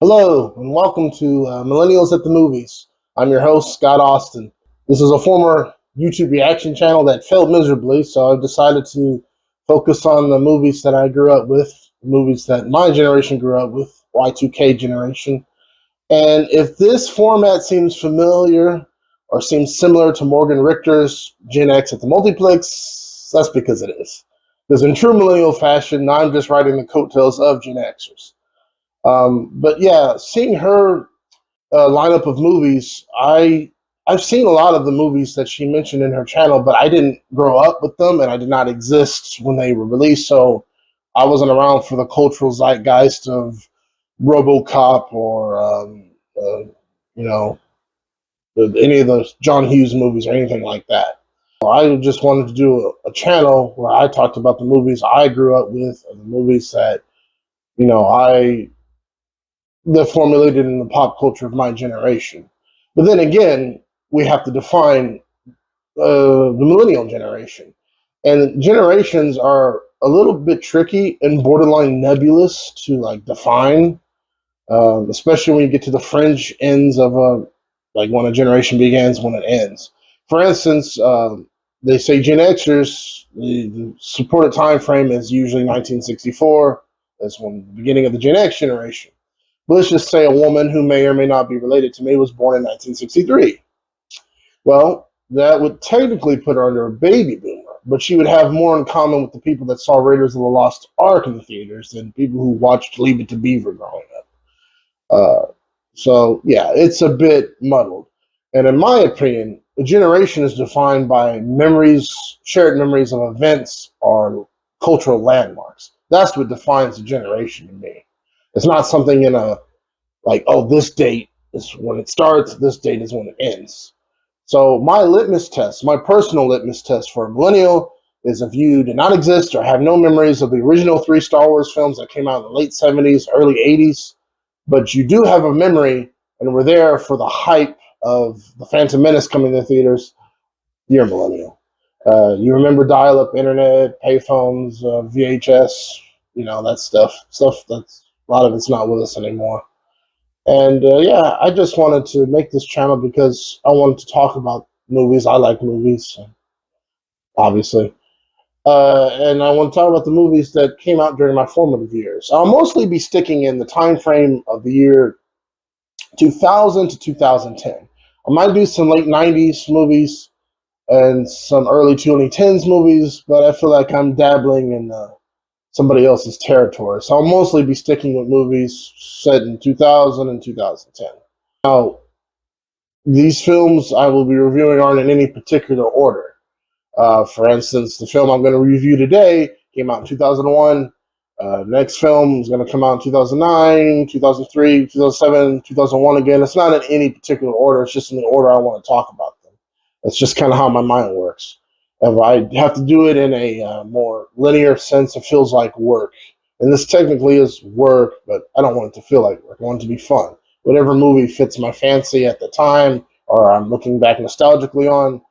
Hello, and welcome to Millennials at the Movies. I'm your host, Scott Austin. This is a former YouTube reaction channel that failed miserably, so I've decided to focus on the movies that I grew up with, movies that my generation grew up with, Y2K generation. And if this format seems familiar or seems similar to Morgan Richter's Gen X at the Multiplex, that's because it is. Because in true millennial fashion, I'm just riding the coattails of Gen Xers. But yeah, seeing her lineup of movies, I've seen a lot of the movies that she mentioned in her channel, but I didn't grow up with them, and I did not exist when they were released, so I wasn't around for the cultural zeitgeist of RoboCop or you know any of the John Hughes movies or anything like that. I just wanted to do a channel where I talked about the movies I grew up with and the movies that I that formulated in the pop culture of my generation. But then again, we have to define the millennial generation. And generations are a little bit tricky and borderline nebulous to define, especially when you get to the fringe ends of like when a generation begins, when it ends. For instance, they say Gen Xers, the supported time frame is usually 1964. That's when the beginning of the Gen X generation. Let's just say a woman who may or may not be related to me was born in 1963. Well, that would technically put her under a baby boomer, but she would have more in common with the people that saw Raiders of the Lost Ark in the theaters than people who watched Leave It to Beaver growing up. So, yeah, it's a bit muddled. And in my opinion, a generation is defined by memories, shared memories of events or cultural landmarks. That's what defines a generation to me. It's not something in a this date is when it starts, this date is when it ends. So my litmus test, my personal litmus test for a millennial is if you do not exist or have no memories of the original 3 Star Wars films that came out in the late 70s, early 80s, but you do have a memory and were there for the hype of The Phantom Menace coming to the theaters, you're a millennial. You remember dial-up internet, payphones, VHS, that stuff. Stuff that's a lot of it's not with us anymore. And yeah, I just wanted to make this channel because I wanted to talk about movies. I like movies, obviously. And I want to talk about the movies that came out during my formative years. I'll mostly be sticking in the time frame of the year 2000 to 2010. I might do some late 90s movies and some early 2010s movies, but I feel like I'm dabbling in somebody else's territory. So I'll mostly be sticking with movies set in 2000 and 2010. Now, these films I will be reviewing aren't in any particular order. For instance, the film I'm going to review today came out in 2001. Next film is going to come out in 2009, 2003, 2007, 2001 again. It's not in any particular order. It's just in the order I want to talk about them. That's just kind of how my mind works. If I have to do it in a more linear sense, it feels like work. And this technically is work, but I don't want it to feel like work. I want it to be fun. Whatever movie fits my fancy at the time, or I'm looking back nostalgically on,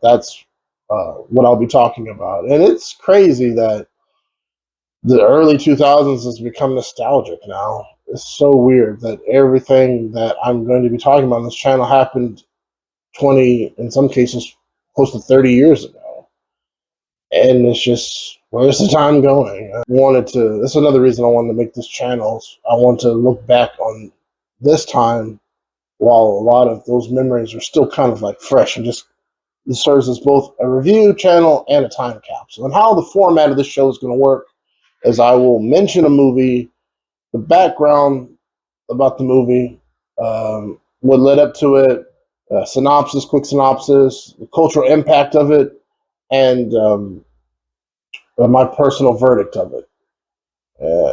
that's what I'll be talking about. And it's crazy that the early 2000s has become nostalgic now. It's so weird that everything that I'm going to be talking about on this channel happened 20, in some cases, close to 30 years ago. And it's just, where's the time going? That's another reason I wanted to make this channel. I want to look back on this time while a lot of those memories are still kind of fresh, and just it serves as both a review channel and a time capsule. And how the format of this show is going to work is I will mention a movie, the background about the movie, what led up to it, synopsis, quick synopsis, the cultural impact of it, and my personal verdict of it.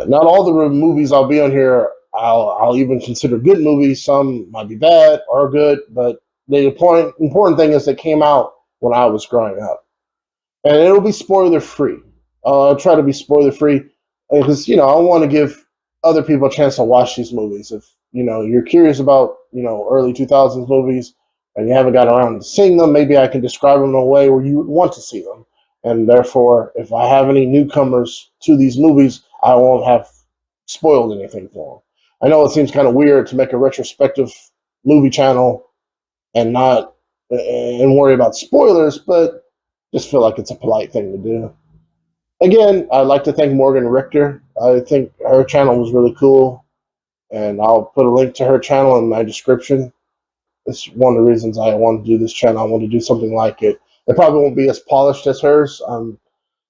Not all the movies I'll be on here I'll even consider good movies. Some might be bad or good, but the important thing is they came out when I was growing up. And it'll be spoiler free. I'll try to be spoiler free because, I want to give other people a chance to watch these movies. If, you're curious about, early 2000s movies and you haven't got around to seeing them, maybe I can describe them in a way where you would want to see them. And therefore, if I have any newcomers to these movies, I won't have spoiled anything for them. I know it seems kind of weird to make a retrospective movie channel and not and worry about spoilers, but just feel like it's a polite thing to do. Again, I'd like to thank Morgan Richter. I think her channel was really cool, and I'll put a link to her channel in my description. It's one of the reasons I want to do this channel. I want to do something like it. It probably won't be as polished as hers. I'm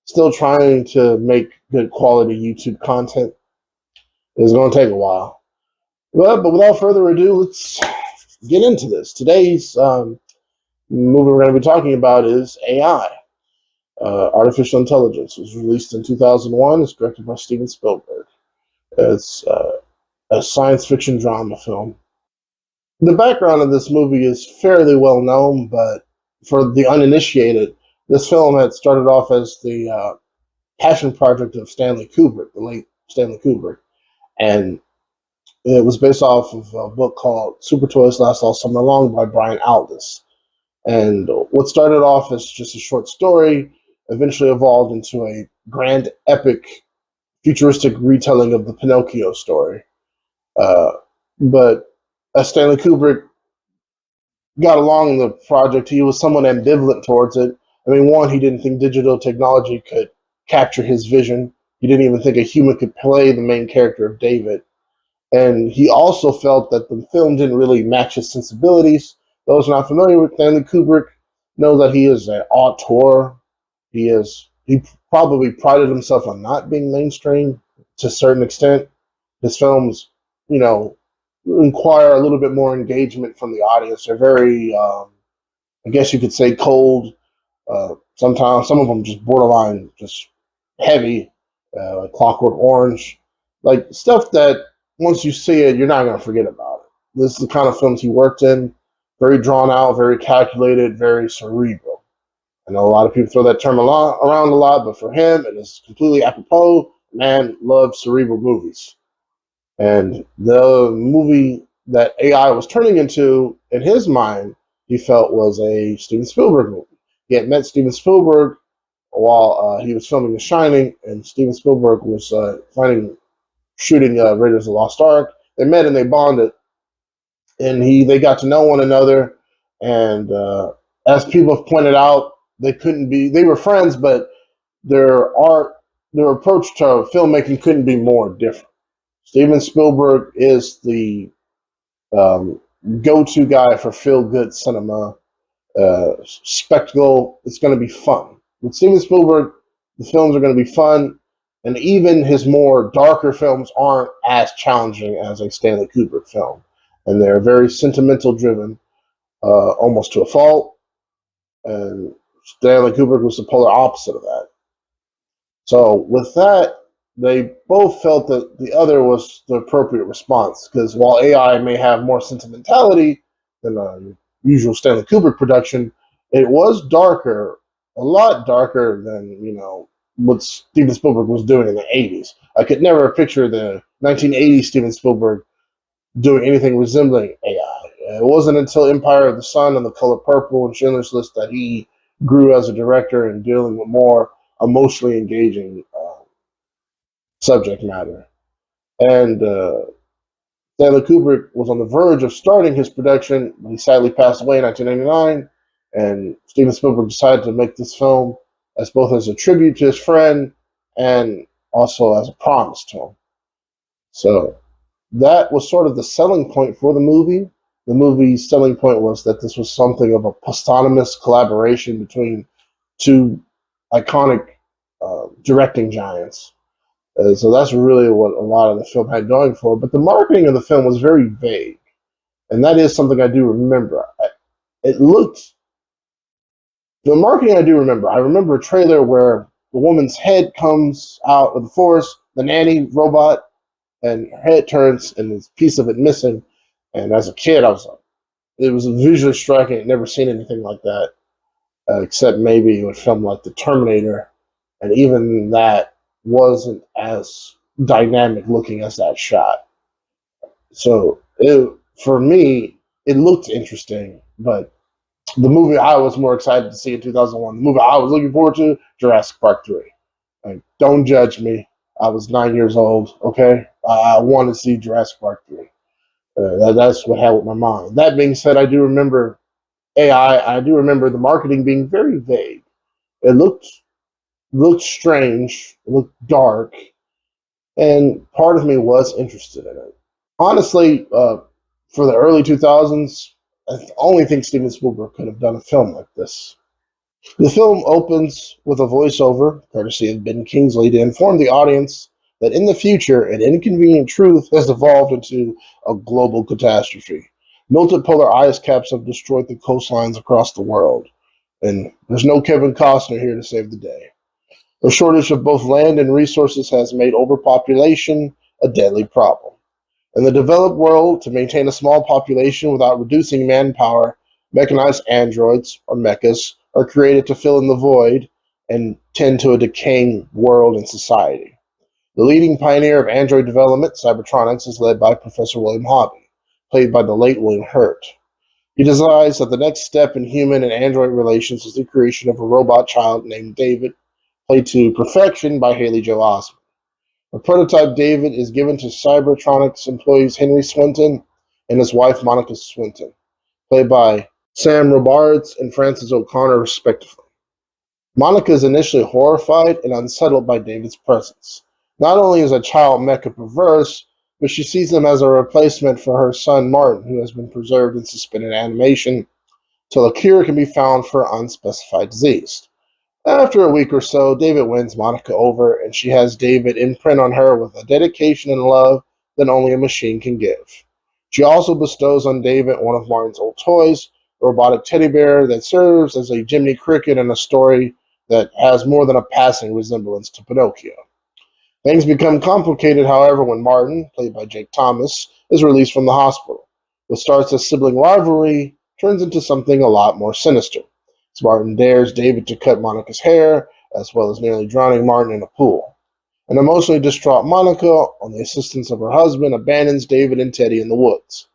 still trying to make good quality YouTube content. It's going to take a while. But without further ado, let's get into this. Today's movie we're going to be talking about is AI. Artificial Intelligence. It was released in 2001. It's directed by Steven Spielberg. It's a science fiction drama film. The background of this movie is fairly well known, but for the uninitiated, this film had started off as the passion project of Stanley Kubrick, the late Stanley Kubrick. And it was based off of a book called Super Toys Last All Summer Long by Brian Aldiss. And what started off as just a short story eventually evolved into a grand, epic, futuristic retelling of the Pinocchio story. But as Stanley Kubrick got along the project, he was somewhat ambivalent towards it. I mean, one, he didn't think digital technology could capture his vision. He didn't even think a human could play the main character of David. And he also felt that the film didn't really match his sensibilities. Those not familiar with Stanley Kubrick know that he is an auteur. He probably prided himself on not being mainstream to a certain extent. His films, require a little bit more engagement from the audience. They're very, I guess you could say, cold. Sometimes some of them just borderline just heavy, like Clockwork Orange, like stuff that once you see it, you're not going to forget about it. This is the kind of films he worked in. Very drawn out, very calculated, very cerebral. I know a lot of people throw that term around a lot, but for him, and it's completely apropos, man loved cerebral movies. And the movie that AI was turning into, in his mind, he felt was a Steven Spielberg movie. He had met Steven Spielberg while he was filming The Shining, and Steven Spielberg was shooting Raiders of the Lost Ark. They met and they bonded, and they got to know one another. And as people have pointed out, they were friends, but their approach to filmmaking couldn't be more different. Steven Spielberg is the go-to guy for feel-good cinema. Spectacle. It's going to be fun. With Steven Spielberg, the films are going to be fun, and even his more darker films aren't as challenging as a Stanley Kubrick film. And they're very sentimental driven, almost to a fault. And Stanley Kubrick was the polar opposite of that. So with that, they both felt that the other was the appropriate response, because while AI may have more sentimentality than a usual Stanley Kubrick production, it was darker, a lot darker than, what Steven Spielberg was doing in the 80s. I could never picture the 1980s Steven Spielberg doing anything resembling AI. It wasn't until Empire of the Sun and The Color Purple and Schindler's List that he grew as a director and dealing with more emotionally engaging subject matter. And Stanley Kubrick was on the verge of starting his production when he sadly passed away in 1999, and Steven Spielberg decided to make this film as both as a tribute to his friend and also as a promise to him. So that was sort of the selling point for the movie. The movie's selling point was that this was something of a posthumous collaboration between two iconic directing giants. So that's really what a lot of the film had going for. But the marketing of the film was very vague. And that is something I do remember. The marketing I do remember. I remember a trailer where the woman's head comes out of the forest, the nanny robot, and her head turns and there's a piece of it missing. And as a kid, I was like, it was visually striking. I'd never seen anything like that, except maybe a film like The Terminator. And even that wasn't as dynamic looking as that shot. So for me, it looked interesting, but the movie I was more excited to see in 2001, the movie I was looking forward to, Jurassic Park 3. Like, don't judge me. I was 9 years old, okay? I wanted to see Jurassic Park 3. That's what I had with my mind. That being said, I do remember AI. I do remember the marketing being very vague. It looked strange, it looked dark, and part of me was interested in it. Honestly, for the early 2000s, I only think Steven Spielberg could have done a film like this. The film opens with a voiceover, courtesy of Ben Kingsley, to inform the audience that in the future, an inconvenient truth has evolved into a global catastrophe. Melted polar ice caps have destroyed the coastlines across the world, and there's no Kevin Costner here to save the day. A shortage of both land and resources has made overpopulation a deadly problem. In the developed world, to maintain a small population without reducing manpower, mechanized androids, or mechas, are created to fill in the void and tend to a decaying world and society. The leading pioneer of android development, cybertronics, is led by Professor William Hobby, played by the late William Hurt. He decides that the next step in human and android relations is the creation of a robot child named David, played to perfection by Haley Joel Osment. A prototype David is given to Cybertronics employees Henry Swinton and his wife Monica Swinton, played by Sam Robards and Frances O'Connor, respectively. Monica is initially horrified and unsettled by David's presence. Not only is a child mecha perverse, but she sees him as a replacement for her son Martin, who has been preserved in suspended animation till a cure can be found for unspecified disease. After a week or so, David wins Monica over, and she has David imprint on her with a dedication and love that only a machine can give. She also bestows on David one of Martin's old toys, a robotic teddy bear that serves as a Jiminy Cricket in a story that has more than a passing resemblance to Pinocchio. Things become complicated, however, when Martin, played by Jake Thomas, is released from the hospital. What starts as sibling rivalry turns into something a lot more sinister. Martin dares David to cut Monica's hair, as well as nearly drowning Martin in a pool. An emotionally distraught Monica, on the assistance of her husband, abandons David and Teddy in the woods.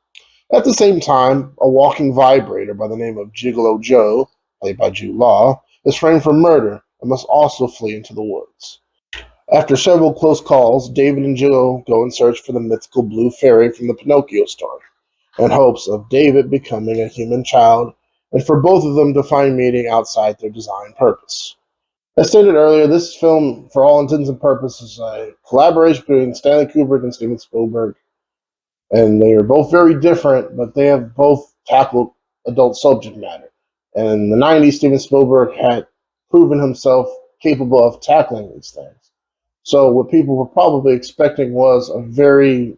At the same time, a walking vibrator by the name of Gigolo Joe, played by Jude Law, is framed for murder and must also flee into the woods. After several close calls, David and Joe go in search for the mythical blue fairy from the Pinocchio story, in hopes of David becoming a human child and for both of them to find meaning outside their design purpose. As stated earlier, this film, for all intents and purposes, is a collaboration between Stanley Kubrick and Steven Spielberg, and they are both very different, but they have both tackled adult subject matter. And in the 90s, Steven Spielberg had proven himself capable of tackling these things. So what people were probably expecting was a very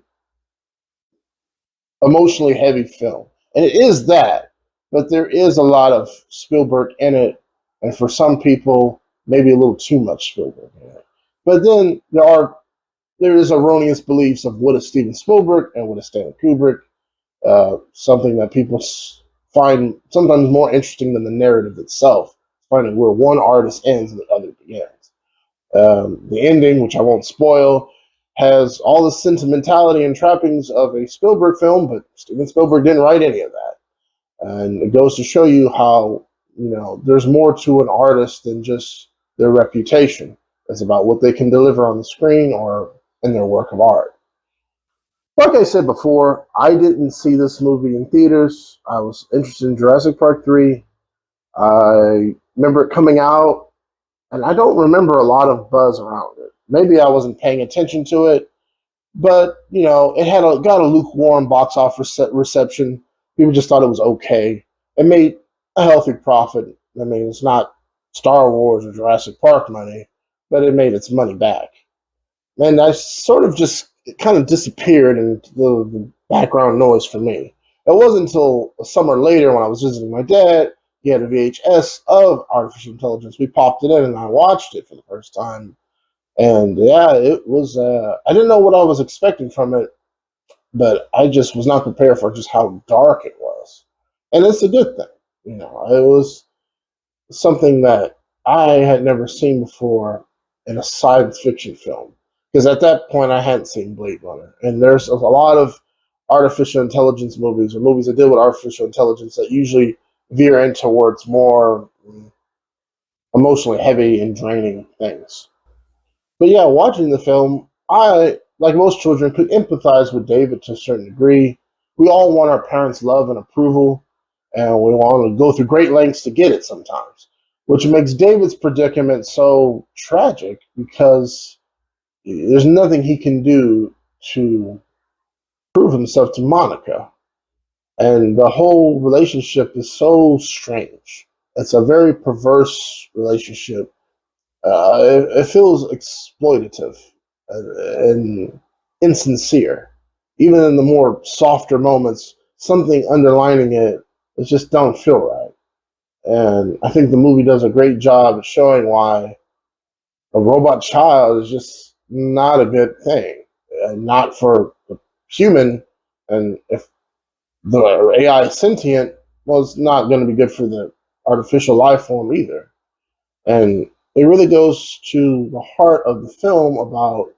emotionally heavy film. And it is that, but there is a lot of Spielberg in it, and for some people, maybe a little too much Spielberg in it. But then there is erroneous beliefs of what is Steven Spielberg and what is Stanley Kubrick, something that people find sometimes more interesting than the narrative itself, finding where one artist ends and the other begins. The ending, which I won't spoil, has all the sentimentality and trappings of a Spielberg film, but Steven Spielberg didn't write any of that. And it goes to show you how, there's more to an artist than just their reputation. It's about what they can deliver on the screen or in their work of art. Like I said before, I didn't see this movie in theaters. I was interested in Jurassic Park 3. I remember it coming out, and I don't remember a lot of buzz around it. Maybe I wasn't paying attention to it, but it had got a lukewarm box office reception. People just thought it was okay. It made a healthy profit. I mean, it's not Star Wars or Jurassic Park money, but it made its money back. And I sort of just kind of disappeared into the background noise for me. It wasn't until a summer later when I was visiting my dad. He had a VHS of Artificial Intelligence. We popped it in and I watched it for the first time. And yeah, it was, I didn't know what I was expecting from it, but I just was not prepared for just how dark it was. And it's a good thing. It was something that I had never seen before in a science fiction film. Because at that point, I hadn't seen Blade Runner. And there's a lot of artificial intelligence movies or movies that deal with artificial intelligence that usually veer in towards more emotionally heavy and draining things. But yeah, watching the film, I like most children, could empathize with David to a certain degree. We all want our parents' love and approval, and we want to go through great lengths to get it sometimes, which makes David's predicament so tragic because there's nothing he can do to prove himself to Monica. And the whole relationship is so strange. It's a very perverse relationship. It feels exploitative and insincere. Even in the more softer moments, something underlining it just don't feel right. And I think the movie does a great job of showing why a robot child is just not a good thing. Not for the human, and if the AI is sentient, well, it's not going to be good for the artificial life form either. And it really goes to the heart of the film about,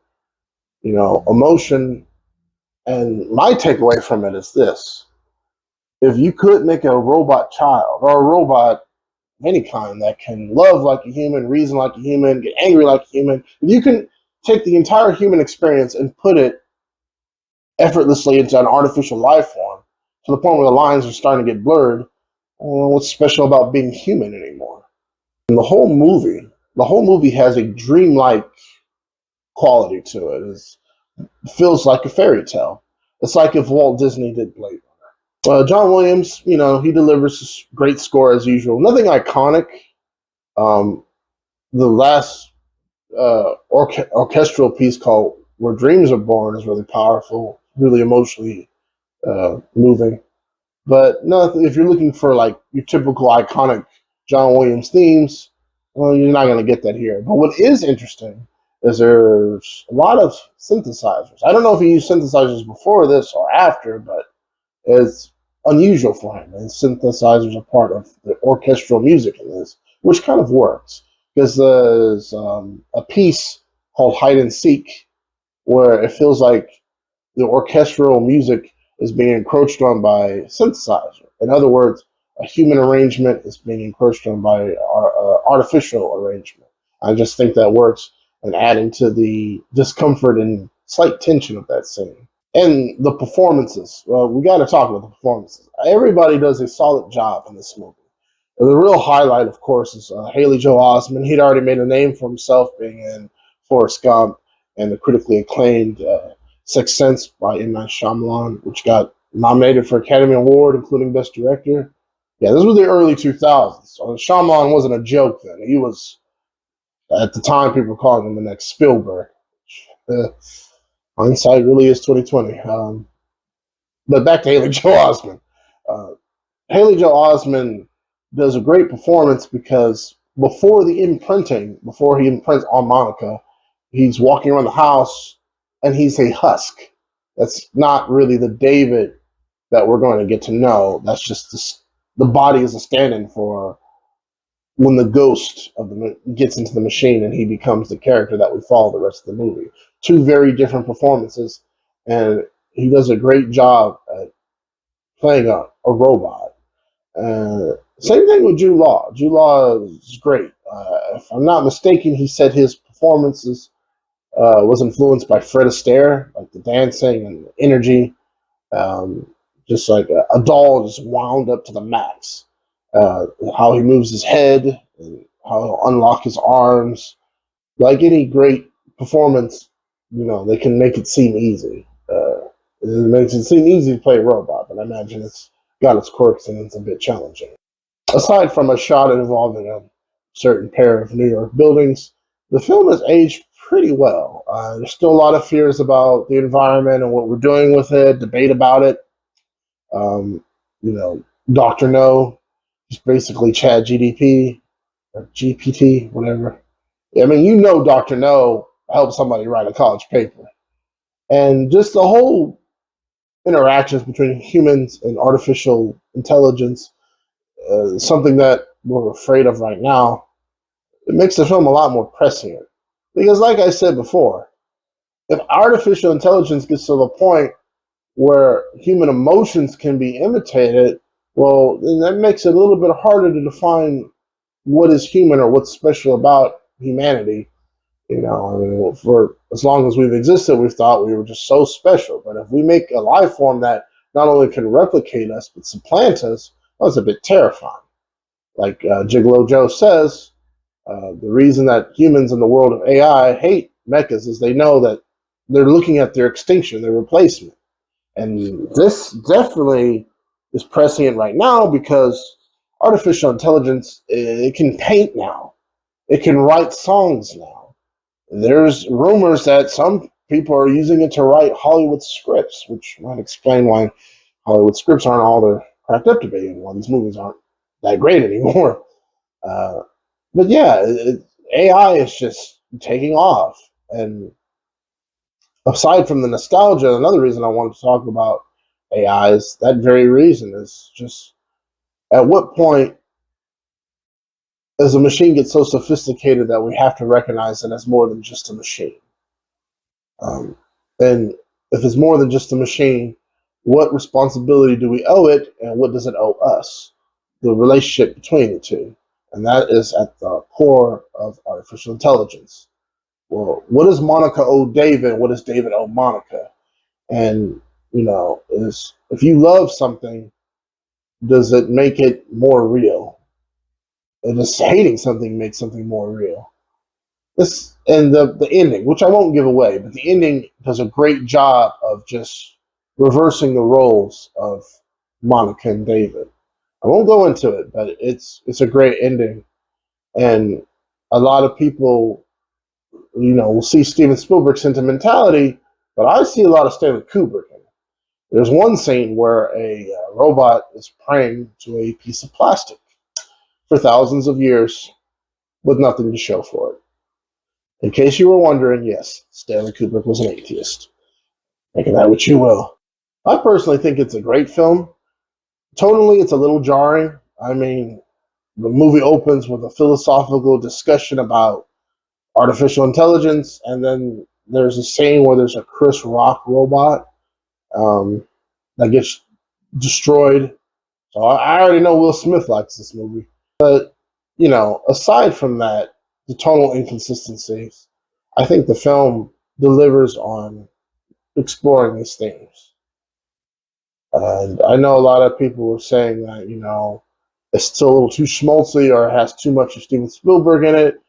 emotion. And my takeaway from it is this: if you could make a robot child or a robot of any kind that can love like a human, reason like a human, get angry like a human, if you can take the entire human experience and put it effortlessly into an artificial life form to the point where the lines are starting to get blurred, well, what's special about being human anymore? And the whole movie has a dreamlike quality to it. It feels like a fairy tale. It's like if Walt Disney did Blade Runner. John Williams, he delivers a great score as usual. Nothing iconic. The last orchestral piece called "Where Dreams Are Born" is really powerful, really emotionally moving. But no, if you're looking for like your typical iconic John Williams themes, well, you're not going to get that here. But what is interesting is there's a lot of synthesizers. I don't know if he used synthesizers before this or after, but it's unusual for him. And synthesizers are part of the orchestral music in this, which kind of works. Because there's a piece called Hide and Seek where it feels like the orchestral music is being encroached on by synthesizer. In other words, a human arrangement is being encroached on by artificial arrangement. I just think that works and adding to the discomfort and slight tension of that scene. And the performances. Well, we got to talk about the performances. Everybody does a solid job in this movie. The real highlight, of course, is Haley Joel Osment. He'd already made a name for himself being in Forrest Gump and the critically acclaimed Sixth Sense by M. Night Shyamalan, which got nominated for Academy Award, including Best Director. Yeah, this was the early 2000s. So Shyamalan wasn't a joke then. He was, at the time, people were calling him the next Spielberg. Hindsight really is 2020. But back to Haley Joel Osment. Haley Joel Osment does a great performance because before he imprints on Monica, he's walking around the house and he's a husk. That's not really the David that we're going to get to know. That's just the body is a stand-in for when the ghost gets into the machine and he becomes the character that we follow the rest of the movie. Two very different performances, and he does a great job at playing a robot. Same thing with Jude Law. Jude Law is great. If I'm not mistaken, he said his performances was influenced by Fred Astaire, like the dancing and the energy, just like a doll just wound up to the max. How he moves his head, and how he'll unlock his arms. Like any great performance, they can make it seem easy. It makes it seem easy to play a robot, but I imagine it's got its quirks and it's a bit challenging. Aside from a shot involving a certain pair of New York buildings, the film has aged pretty well. There's still a lot of fears about the environment and what we're doing with it, debate about it. Dr. No, is basically Chad GDP or GPT, whatever. I mean, Dr. No helped somebody write a college paper. And just the whole interactions between humans and artificial intelligence, something that we're afraid of right now, it makes the film a lot more prescient. Because like I said before, if artificial intelligence gets to the point where human emotions can be imitated, well, then that makes it a little bit harder to define what is human or what's special about humanity. I mean, for as long as we've existed, we've thought we were just so special. But if we make a life form that not only can replicate us but supplant us, that's a bit terrifying. Like Gigolo Joe says, the reason that humans in the world of AI hate mechas is they know that they're looking at their extinction, their replacement. And this definitely is prescient right now because artificial intelligence, it can paint now. It can write songs now. There's rumors that some people are using it to write Hollywood scripts, which might explain why Hollywood scripts aren't all they're cracked up to be and why these movies aren't that great anymore. Uh, but yeah, AI is just taking off. And aside from the nostalgia, another reason I wanted to talk about AI is that very reason is just at what point does a machine get so sophisticated that we have to recognize it as more than just a machine? Um, and if it's more than just a machine, what responsibility do we owe it and what does it owe us? The relationship between the two. And that is at the core of artificial intelligence. Well, what does Monica owe David? What does David owe Monica? And, is if you love something, does it make it more real? And just hating something makes something more real. This and the ending, which I won't give away, but the ending does a great job of just reversing the roles of Monica and David. I won't go into it, but it's a great ending, and a lot of people, will see Steven Spielberg sentimentality, but I see a lot of Stanley Kubrick in it. There's one scene where a robot is praying to a piece of plastic for thousands of years with nothing to show for it. In case you were wondering, yes, Stanley Kubrick was an atheist. Make of that what you will. I personally think it's a great film. Tonally, it's a little jarring. I mean, the movie opens with a philosophical discussion about artificial intelligence, and then there's a scene where there's a Chris Rock robot that gets destroyed. So I already know Will Smith likes this movie. But, aside from that, the tonal inconsistencies, I think the film delivers on exploring these themes. And I know a lot of people were saying that, it's still a little too schmaltzy or it has too much of Steven Spielberg in it.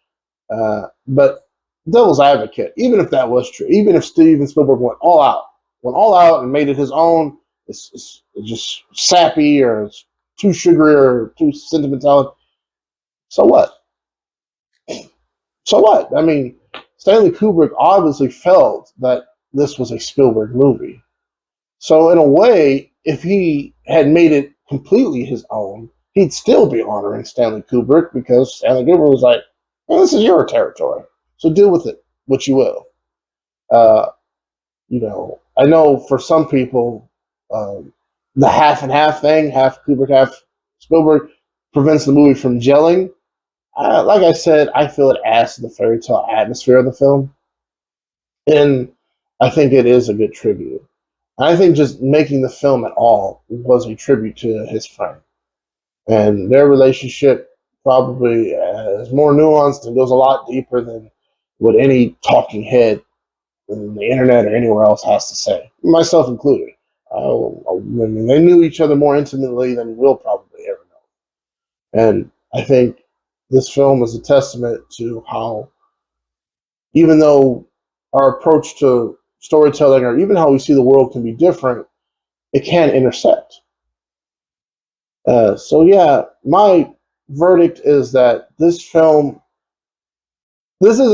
But devil's advocate, even if that was true, even if Steven Spielberg went all out and made it his own, it's just sappy or it's too sugary or too sentimental. So what? So what? I mean, Stanley Kubrick obviously felt that this was a Spielberg movie. So in a way, if he had made it completely his own, he'd still be honoring Stanley Kubrick because Stanley Kubrick was like, well, this is your territory, so deal with it what you will. Uh, I know for some people, the half and half thing, half Kubrick, half Spielberg, prevents the movie from gelling. Like I said, I feel it adds to the fairy tale atmosphere of the film, and I think it is a good tribute. And I think just making the film at all was a tribute to his friend, and their relationship probably is more nuanced and goes a lot deeper than what any talking head on the internet or anywhere else has to say, myself included. They knew each other more intimately than we'll probably ever know. And I think this film is a testament to how, even though our approach to storytelling or even how we see the world can be different, it can intersect. So yeah, my verdict is that this isn't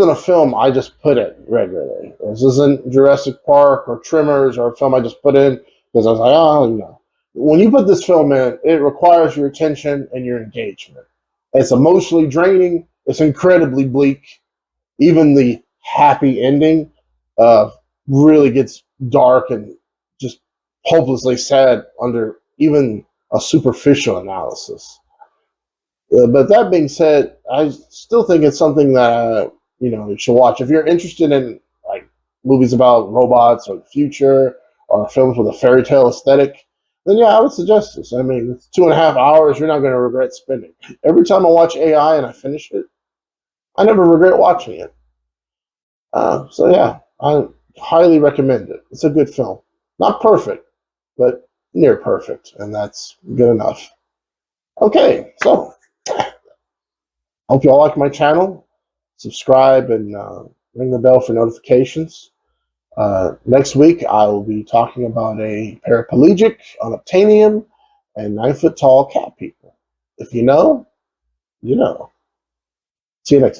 a film I just put in regularly. This isn't Jurassic Park or Tremors or a film I just put in because I was like, oh. When you put this film in, it requires your attention and your engagement. It's emotionally draining. It's incredibly bleak. Even the happy ending really gets dark and just hopelessly sad under even a superficial analysis. But that being said, I still think it's something that you should watch if you're interested in like movies about robots or the future or films with a fairy tale aesthetic. Then yeah, I would suggest this. I mean, it's 2.5 hours. You're not going to regret spending. Every time I watch AI and I finish it, I never regret watching it. So yeah, I highly recommend it. It's a good film. Not perfect, but near perfect, and that's good enough. Okay, so hope you all like my channel. Subscribe and ring the bell for notifications. Next week, I will be talking about a paraplegic, unobtainium, and 9 foot tall cat people. If you know, you know. See you next time.